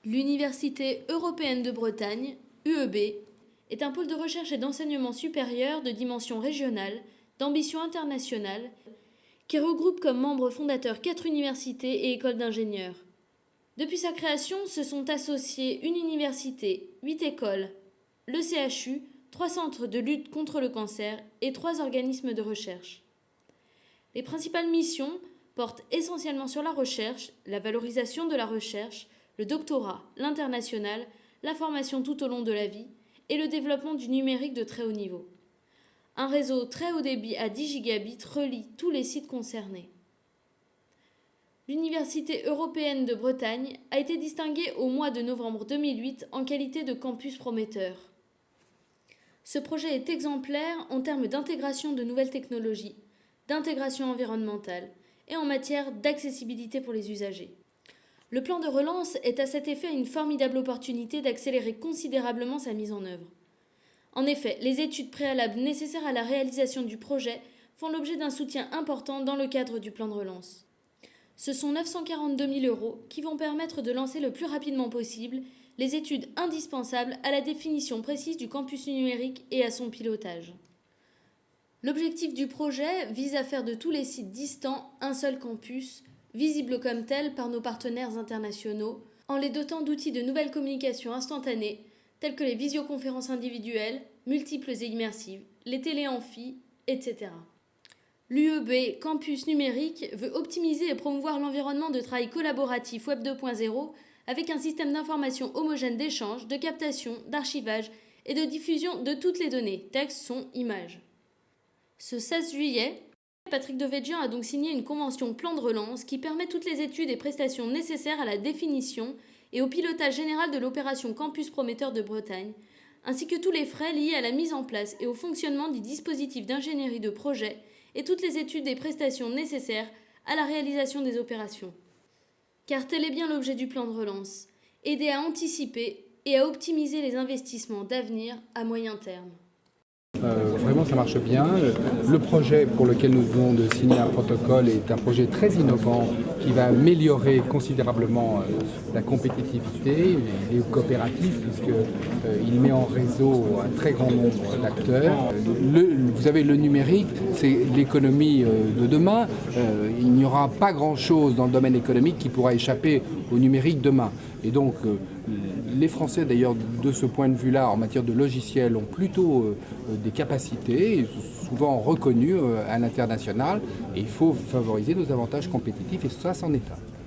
L'Université européenne de Bretagne, UEB, est un pôle de recherche et d'enseignement supérieur de dimension régionale, d'ambition internationale, qui regroupe comme membres fondateurs 4 universités et écoles d'ingénieurs. Depuis sa création, se sont associés une université, 8 écoles, le CHU, 3 centres de lutte contre le cancer et 3 organismes de recherche. Les principales missions portent essentiellement sur la recherche, la valorisation de la recherche, le doctorat, l'international, la formation tout au long de la vie et le développement du numérique de très haut niveau. Un réseau très haut débit à 10 gigabits relie tous les sites concernés. L'Université européenne de Bretagne a été distinguée au mois de novembre 2008 en qualité de campus prometteur. Ce projet est exemplaire en termes d'intégration de nouvelles technologies, d'intégration environnementale et en matière d'accessibilité pour les usagers. Le plan de relance est à cet effet une formidable opportunité d'accélérer considérablement sa mise en œuvre. En effet, les études préalables nécessaires à la réalisation du projet font l'objet d'un soutien important dans le cadre du plan de relance. Ce sont 942 000 € qui vont permettre de lancer le plus rapidement possible les études indispensables à la définition précise du campus numérique et à son pilotage. L'objectif du projet vise à faire de tous les sites distants un seul campus, visible comme tel par nos partenaires internationaux, en les dotant d'outils de nouvelles communications instantanées, tels que les visioconférences individuelles, multiples et immersives, les téléamphis, etc. L'UEB Campus Numérique veut optimiser et promouvoir l'environnement de travail collaboratif Web 2.0 avec un système d'information homogène d'échange, de captation, d'archivage et de diffusion de toutes les données, textes, sons, images. Ce 16 juillet, Patrick Devedjian a donc signé une convention plan de relance qui permet toutes les études et prestations nécessaires à la définition et au pilotage général de l'opération Campus Prometteur de Bretagne, ainsi que tous les frais liés à la mise en place et au fonctionnement du dispositif d'ingénierie de projet et toutes les études et prestations nécessaires à la réalisation des opérations. Car tel est bien l'objet du plan de relance, aider à anticiper et à optimiser les investissements d'avenir à moyen terme. Vraiment, ça marche bien. Le projet pour lequel nous venons de signer un protocole est un projet très innovant qui va améliorer considérablement la compétitivité et les coopératifs puisqu'il met en réseau un très grand nombre d'acteurs. Vous avez le numérique, c'est l'économie de demain. Il n'y aura pas grand-chose dans le domaine économique qui pourra échapper au numérique demain. Et donc, les Français, d'ailleurs, de ce point de vue-là, en matière de logiciels, ont plutôt des capacités, souvent reconnues à l'international. Et il faut favoriser nos avantages compétitifs, et ça, c'en est un.